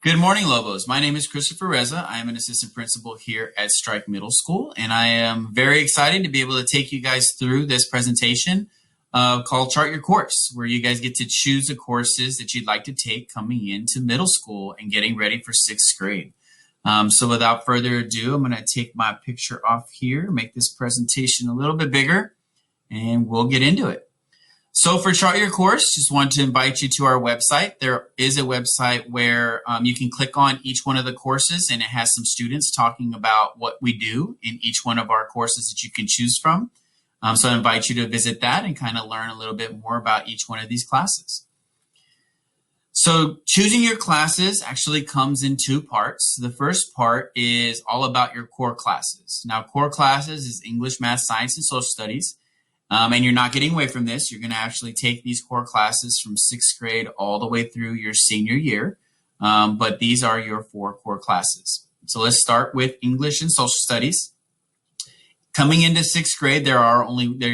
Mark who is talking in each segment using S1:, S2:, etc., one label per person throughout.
S1: Good morning, Lobos. My name is Christopher Reza. I am an assistant principal here at Strike Middle School, and I am very excited to be able to take you guys through this presentation called Chart Your Course, where you guys get to choose the courses that you'd like to take coming into middle school and getting ready for sixth grade. So without further ado, I'm going to take my picture off here, make this presentation a little bit bigger, and we'll get into it. So for Chart Your Course, just want to invite you to our website. There is a website where you can click on each one of the courses, and it has some students talking about what we do in each one of our courses that you can choose from. So I invite you to visit that and kind of learn a little bit more about each one of these classes. So choosing your classes actually comes in two parts. The first part is all about your core classes. Now, core classes is English, Math, Science, and Social Studies. And you're not getting away from this. You're going to actually take these core classes from sixth grade all the way through your senior year. But these are your four core classes. So let's start with English and Social Studies. Coming into sixth grade, there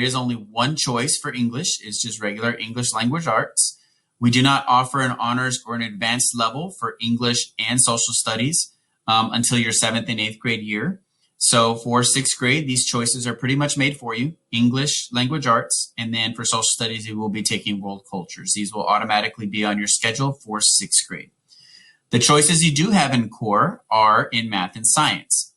S1: is only one choice for English. It's just regular English language arts. We do not offer an honors or an advanced level for English and Social Studies until your 7th and 8th grade year. So for sixth grade, these choices are pretty much made for you. English, language arts, and then for social studies, you will be taking world cultures. These will automatically be on your schedule for sixth grade. The choices you do have in core are in math and science.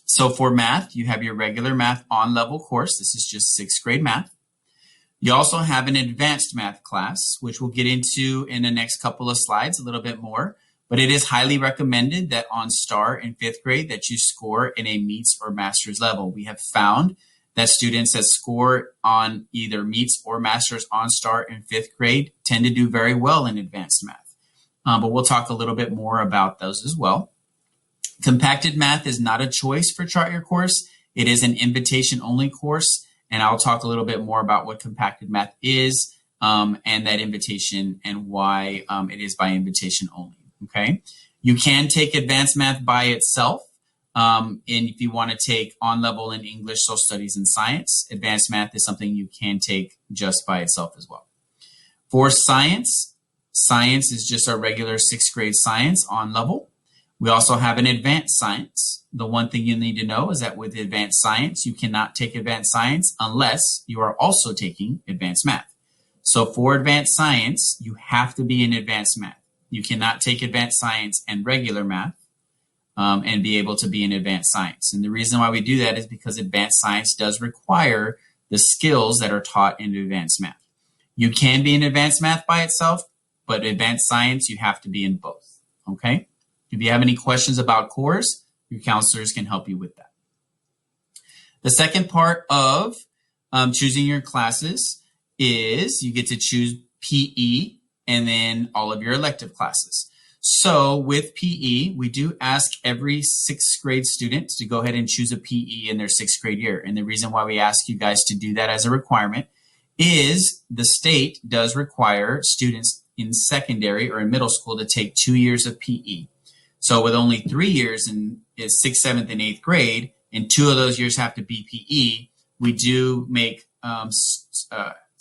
S1: So for math, you have your regular math on-level course. This is just sixth grade math. You also have an advanced math class, which we'll get into in the next couple of slides a little bit more. But it is highly recommended that on STAR in fifth grade that you score in a meets or master's level. We have found that students that score on either meets or master's on STAR in fifth grade tend to do very well in advanced math. But we'll talk a little bit more about those as well. Compacted math is not a choice for Chart Your Course. It is an invitation-only course, and I'll talk a little bit more about what compacted math is and that invitation and why it is by invitation only. Okay, you can take advanced math by itself. And if you want to take on level in English, social studies, and science, advanced math is something you can take just by itself as well. For science, science is just our regular sixth grade science on level. We also have an advanced science. The one thing you need to know is that with advanced science, you cannot take advanced science unless you are also taking advanced math. So for advanced science, you have to be in advanced math. You cannot take advanced science and regular math and be able to be in advanced science. And the reason why we do that is because advanced science does require the skills that are taught in advanced math. You can be in advanced math by itself, but advanced science, you have to be in both. Okay? If you have any questions about cores, your counselors can help you with that. The second part of choosing your classes is you get to choose PE and then all of your elective classes. So with PE, we do ask every sixth grade student to go ahead and choose a PE in their sixth grade year. And the reason why we ask you guys to do that as a requirement is the state does require students in secondary or in middle school to take 2 years of PE. So with only 3 years in 6th, 7th, and 8th grade, and 2 of those years have to be PE, we do make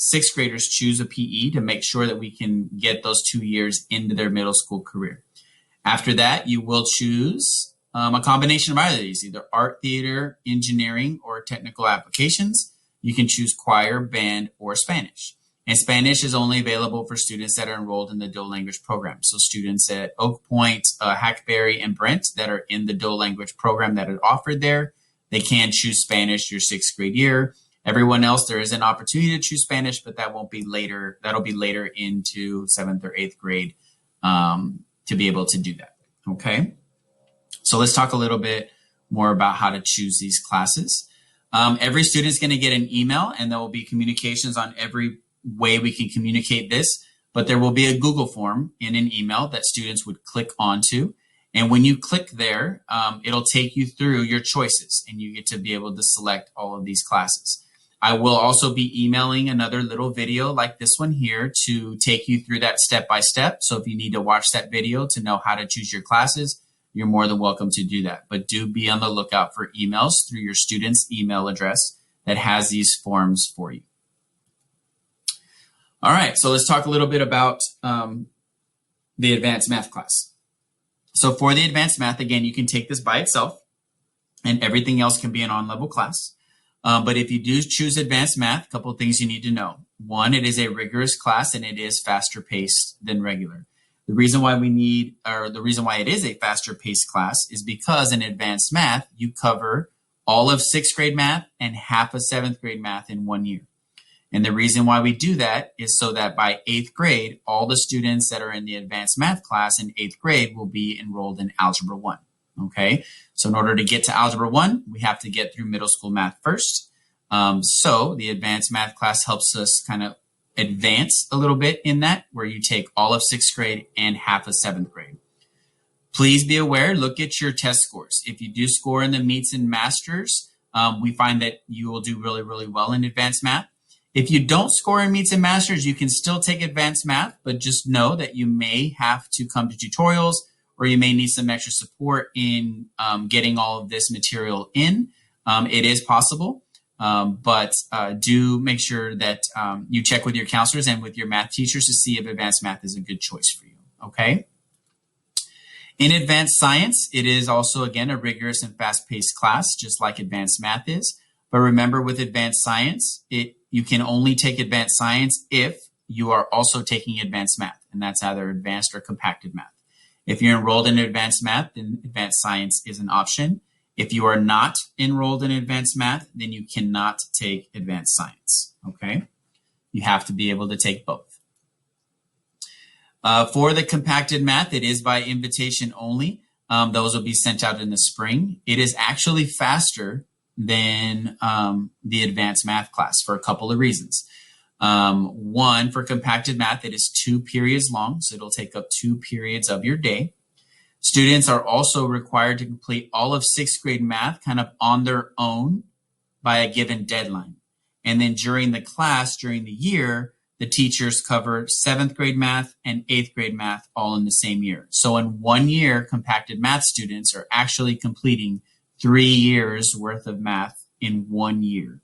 S1: sixth graders choose a PE to make sure that we can get those 2 years into their middle school career. After that, you will choose a combination of either of these, either art, theater, engineering, or technical applications. You can choose choir, band, or Spanish. And Spanish is only available for students that are enrolled in the dual language program. So students at Oak Point, Hackberry, and Brent that are in the dual language program that are offered there, they can choose Spanish your sixth grade year. Everyone else, there is an opportunity to choose Spanish, but that won't be later. That'll be later into 7th or 8th grade to be able to do that. Okay. So let's talk a little bit more about how to choose these classes. Every student is going to get an email, and there will be communications on every way we can communicate this, but there will be a Google form in an email that students would click onto. And when you click there, it'll take you through your choices, and you get to be able to select all of these classes. I will also be emailing another little video like this one here to take you through that step by step. So if you need to watch that video to know how to choose your classes, you're more than welcome to do that. But do be on the lookout for emails through your student's email address that has these forms for you. All right, so let's talk a little bit about the advanced math class. So for the advanced math, again, you can take this by itself and everything else can be an on-level class. But if you do choose advanced math, a couple of things you need to know. One, it is a rigorous class and it is faster paced than regular. The reason why it is a faster paced class is because in advanced math, you cover all of 6th grade math and half of 7th grade math in 1 year. And the reason why we do that is so that by 8th grade, all the students that are in the advanced math class in 8th grade will be enrolled in Algebra 1. Okay, so in order to get to Algebra 1, we have to get through middle school math first. So the advanced math class helps us kind of advance a little bit in that, where you take all of 6th grade and half of 7th grade. Please be aware, look at your test scores. If you do score in the meets and masters, we find that you will do really, really well in advanced math. If you don't score in meets and masters, you can still take advanced math, but just know that you may have to come to tutorials or you may need some extra support in getting all of this material in. It is possible, but do make sure that you check with your counselors and with your math teachers to see if advanced math is a good choice for you, okay? In advanced science, it is also, again, a rigorous and fast-paced class, just like advanced math is. But remember, with advanced science, you can only take advanced science if you are also taking advanced math, and that's either advanced or compacted math. If you're enrolled in advanced math, then advanced science is an option. If you are not enrolled in advanced math, then you cannot take advanced science, okay? You have to be able to take both. For the compacted math, it is by invitation only. Those will be sent out in the spring. It is actually faster than the advanced math class for a couple of reasons. One, for compacted math, it is 2 periods long, so it'll take up 2 periods of your day. Students are also required to complete all of 6th grade math kind of on their own by a given deadline. And then during the class, during the year, the teachers cover 7th grade math and 8th grade math all in the same year. So in 1 year, compacted math students are actually completing 3 years worth of math in 1 year.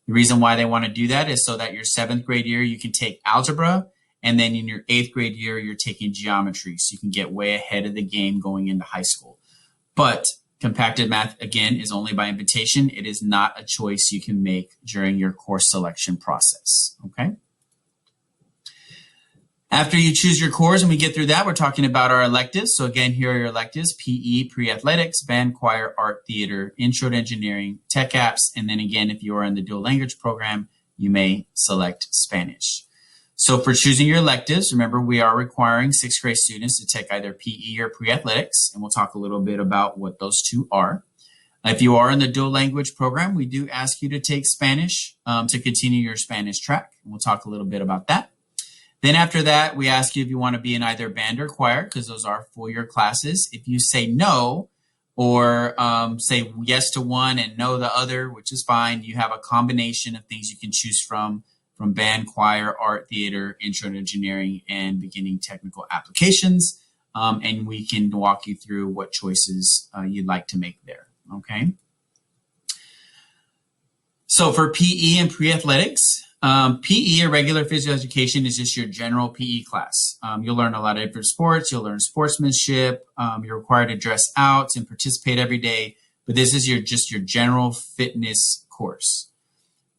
S1: The reason why they want to do that is so that your 7th grade year, you can take algebra, and then in your 8th grade year, you're taking geometry. So you can get way ahead of the game going into high school. But compacted math, again, is only by invitation. It is not a choice you can make during your course selection process, okay? After you choose your course and we get through that, we're talking about our electives. So again, here are your electives: PE, PreAthletics, band, choir, art, theater, intro to engineering, tech apps. And then again, if you are in the dual language program, you may select Spanish. So for choosing your electives, remember we are requiring 6th grade students to take either PE or PreAthletics, and we'll talk a little bit about what those two are. If you are in the dual language program, we do ask you to take Spanish to continue your Spanish track, and we'll talk a little bit about that. Then after that, we ask you if you want to be in either band or choir, because those are full-year classes. If you say no, or say yes to one and no the other, which is fine, you have a combination of things you can choose from band, choir, art, theater, intro to engineering, and beginning technical applications. And we can walk you through what choices you'd like to make there, okay? So for PE and PreAthletics, PE, or regular physical education, is just your general PE class. You'll learn a lot of different sports. You'll learn sportsmanship. You're required to dress out and participate every day. But this is just your general fitness course.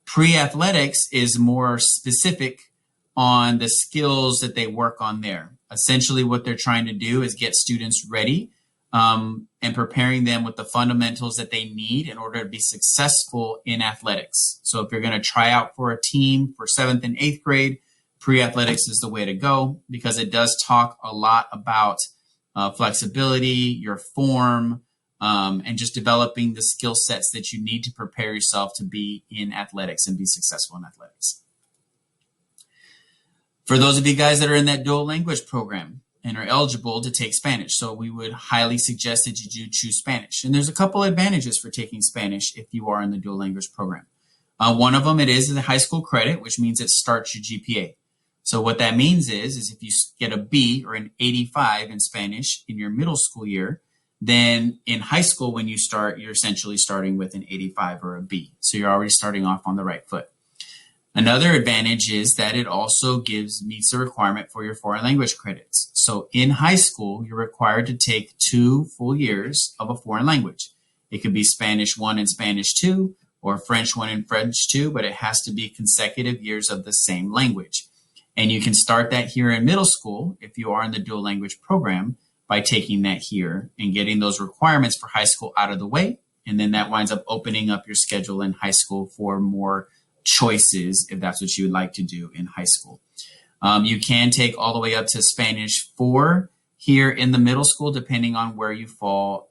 S1: PreAthletics is more specific on the skills that they work on there. Essentially, what they're trying to do is get students ready and preparing them with the fundamentals that they need in order to be successful in athletics. So if you're going to try out for a team for 7th and 8th grade, PreAthletics is the way to go, because it does talk a lot about flexibility, your form, and just developing the skill sets that you need to prepare yourself to be in athletics and be successful in athletics. For those of you guys that are in that dual language program and are eligible to take Spanish, so we would highly suggest that you do choose Spanish. And there's a couple advantages for taking Spanish if you are in the dual language program. One of them, it is the high school credit, which means it starts your GPA. So what that means is if you get a B or an 85 in Spanish in your middle school year, then in high school when you start, you're essentially starting with an 85 or a B. So you're already starting off on the right foot. Another advantage is that it also meets the requirement for your foreign language credits. So in high school, you're required to take 2 full years of a foreign language. It could be Spanish 1 and Spanish 2, or French 1 and French 2, but it has to be consecutive years of the same language. And you can start that here in middle school if you are in the dual language program by taking that here and getting those requirements for high school out of the way. And then that winds up opening up your schedule in high school for more choices if that's what you would like to do in high school. You can take all the way up to Spanish 4 here in the middle school, depending on where you fall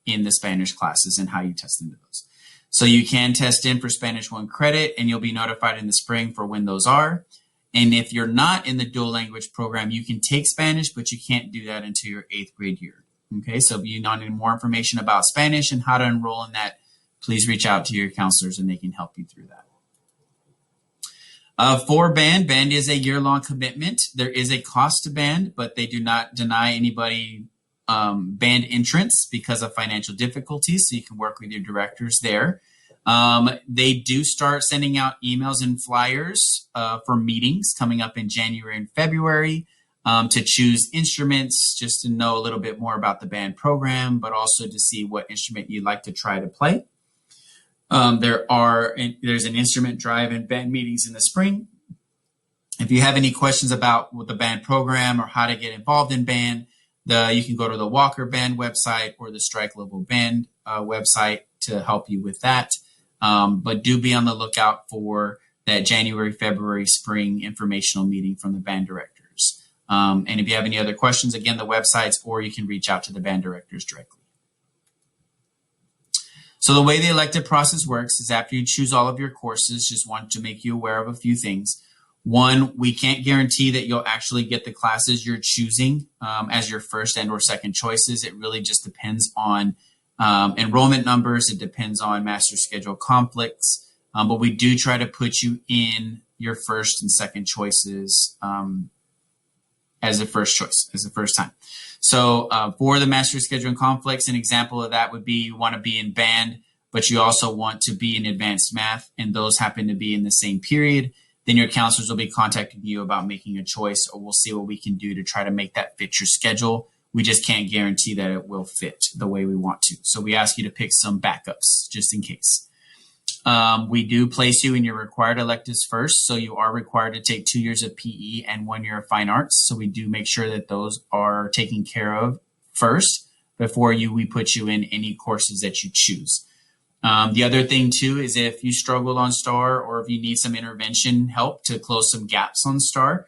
S1: in the Spanish classes and how you test into those. So you can test in for Spanish 1 credit, and you'll be notified in the spring for when those are. And if you're not in the dual language program, you can take Spanish, but you can't do that until your 8th grade year. Okay, so if you need more information about Spanish and how to enroll in that, please reach out to your counselors and they can help you through that. For band is a year-long commitment. There is a cost to band, but they do not deny anybody band entrance because of financial difficulties, so you can work with your directors there. They do start sending out emails and flyers for meetings coming up in January and February to choose instruments, just to know a little bit more about the band program, but also to see what instrument you'd like to try to play. There's an instrument drive and band meetings in the spring. If you have any questions about the band program or how to get involved in band, you can go to the Walker Band website or the Strike Level Band website to help you with that. But do be on the lookout for that January, February, spring informational meeting from the band directors. And if you have any other questions, again, the websites, or you can reach out to the band directors directly. So the way the elective process works is after you choose all of your courses, just want to make you aware of a few things. One, we can't guarantee that you'll actually get the classes you're choosing as your first and or second choices. It really just depends on enrollment numbers. It depends on master schedule conflicts. But we do try to put you in your first and second choices as a first choice, as the first time. So for the master scheduling conflicts, an example of that would be you want to be in band, but you also want to be in advanced math, and those happen to be in the same period. Then your counselors will be contacting you about making a choice, or we'll see what we can do to try to make that fit your schedule. We just can't guarantee that it will fit the way we want to. So we ask you to pick some backups just in case. We do place you in your required electives first. So you are required to take 2 years of PE and 1 year of fine arts. So we do make sure that those are taken care of first before we put you in any courses that you choose. The other thing too is if you struggle on STAR or if you need some intervention help to close some gaps on STAR,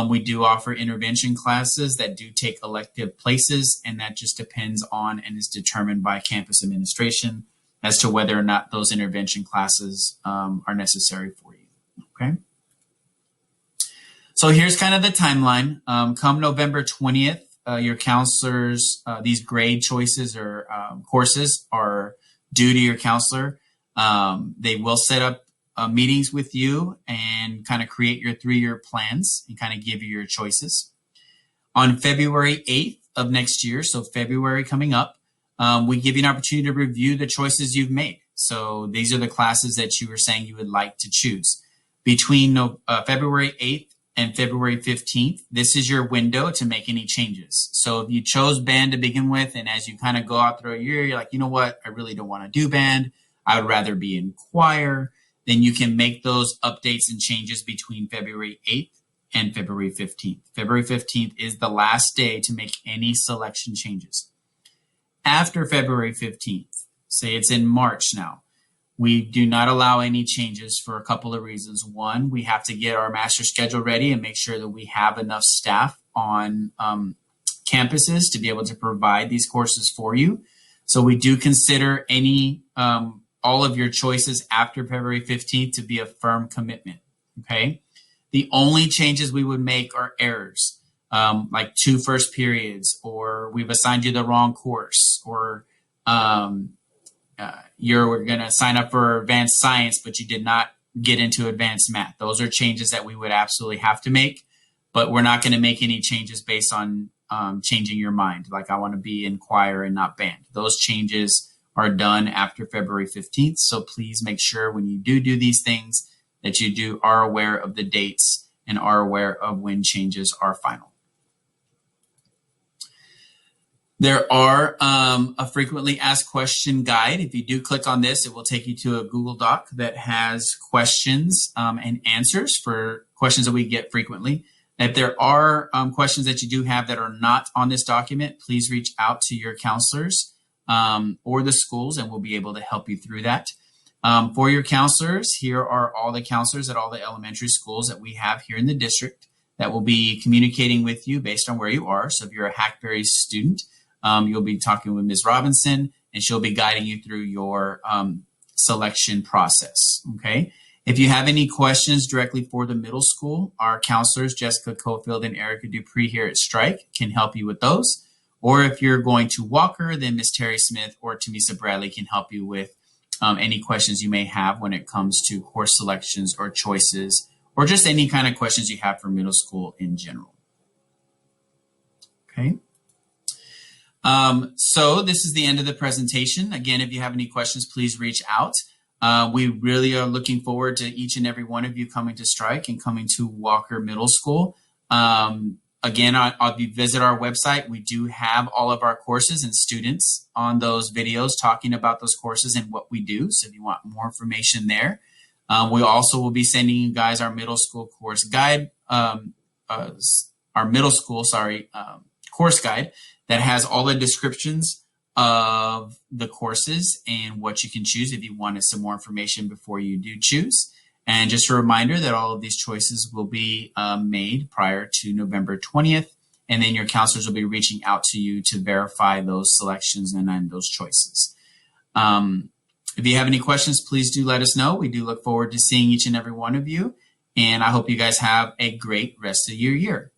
S1: we do offer intervention classes that do take elective places, and that just depends on and is determined by campus administration as to whether or not those intervention classes are necessary for you, okay? So here's kind of the timeline. Come November 20th, your counselors, these grade choices or courses are due to your counselor. They will set up meetings with you and kind of create your 3-year plans and kind of give you your choices. On February 8th of next year, so February coming up, we give you an opportunity to review the choices you've made. So these are the classes that you were saying you would like to choose. Between February 8th and February 15th, this is your window to make any changes. So if you chose band to begin with, and as you kind of go out through a year, you're like, you know what, I really don't want to do band. I would rather be in choir. Then you can make those updates and changes between February 8th and February 15th. February 15th is the last day to make any selection changes. After February 15th, say it's in March now, we do not allow any changes for a couple of reasons. One, we have to get our master schedule ready and make sure that we have enough staff on campuses to be able to provide these courses for you. So we do consider all of your choices after February 15th to be a firm commitment, okay? The only changes we would make are errors. Like 2 first periods, or we've assigned you the wrong course, or you're going to sign up for advanced science, but you did not get into advanced math. Those are changes that we would absolutely have to make, but we're not going to make any changes based on changing your mind. Like I want to be in choir and not band. Those changes are done after February 15th. So please make sure when you do these things that you are aware of the dates and are aware of when changes are final. There are a frequently asked question guide. If you do click on this, it will take you to a Google Doc that has questions and answers for questions that we get frequently. If there are questions that you do have that are not on this document, please reach out to your counselors or the schools, and we'll be able to help you through that. For your counselors, here are all the counselors at all the elementary schools that we have here in the district that will be communicating with you based on where you are. So if you're a Hackberry student, you'll be talking with Ms. Robinson, and she'll be guiding you through your selection process, okay? If you have any questions directly for the middle school, our counselors, Jessica Cofield and Erica Dupree here at Strike, can help you with those. Or if you're going to Walker, then Ms. Terry Smith or Tamisa Bradley can help you with any questions you may have when it comes to course selections or choices, or just any kind of questions you have for middle school in general. Okay. So this is the end of the presentation. Again, if you have any questions, please reach out. We really are looking forward to each and every one of you coming to Strike and coming to Walker Middle School. Again, if you visit our website, we do have all of our courses and students on those videos talking about those courses and what we do. So if you want more information there, we also will be sending you guys our middle school course guide, course guide that has all the descriptions of the courses and what you can choose if you wanted some more information before you do choose. And just a reminder that all of these choices will be made prior to November 20th, and then your counselors will be reaching out to you to verify those selections and those choices. If you have any questions, please do let us know. We do look forward to seeing each and every one of you, and I hope you guys have a great rest of your year.